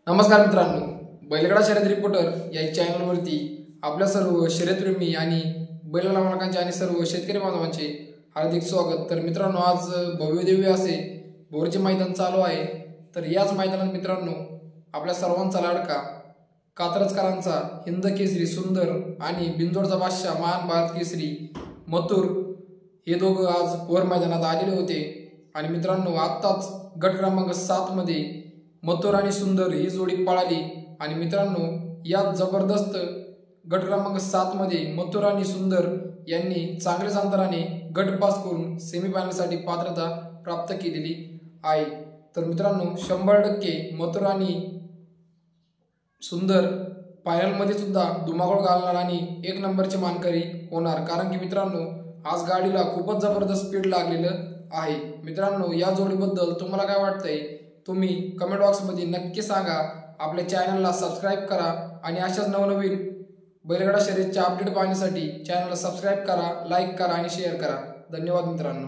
नमस्कार मित्रांनो, बैलगाडा शर्यत रिपोर्टर या चॅनलवरती आपल्या सर्व शर्यतप्रेमी आणि बैलगाडा मालकांचे आणि सर्व शेतकरी बांधवांचे हार्दिक स्वागत। तर मित्रांनो, आज भव्यदिव्य असे बोरचे मैदान चालू आहे। तर याच मैदानात मित्रांनो आपल्या सर्वांचा लाडका कात्रजकरांचा हिंद केसरी सुंदर आणि बिंदोडचा बादशाह महान भारत केसरी मथुर हे दोघं आज वर मैदानात आलेले होते। आणि मित्रांनो, आत्ताच गट क्रमांक 7 मध्ये मथुर आणि सुंदर ही जोडी पळाली। आणि मित्रांनो, यात जबरदस्त गट क्रमांक 7 मध्ये मथुर आणि सुंदर यांनी चांगल्याच अंतराने गट पास करून सेमीफायनलसाठी पात्रता प्राप्त केलेली आहे। तर मित्रांनो, 100% मथुर आणि सुंदर फायनलमध्ये सुद्धा धुमाकूळ घालणार आणि 1 नंबरचे मानकरी होणार, कारण की मित्रांनो आज गाडीला खूपच जबरदस्त स्पीड लागलेलं आहे। मित्रांनो, या जोडीबद्दल तुम्हाला काय वाटतंय तुम्ही कमेंट बॉक्समध्ये नक्की सांगा। आपल्या चॅनलला सबस्क्राईब करा आणि अशाच नवनवीन बैलगाडा शर्यतीचे अपडेट पाहण्यासाठी चॅनलला सबस्क्राईब करा, लाईक करा आणि शेअर करा। धन्यवाद मित्रांनो।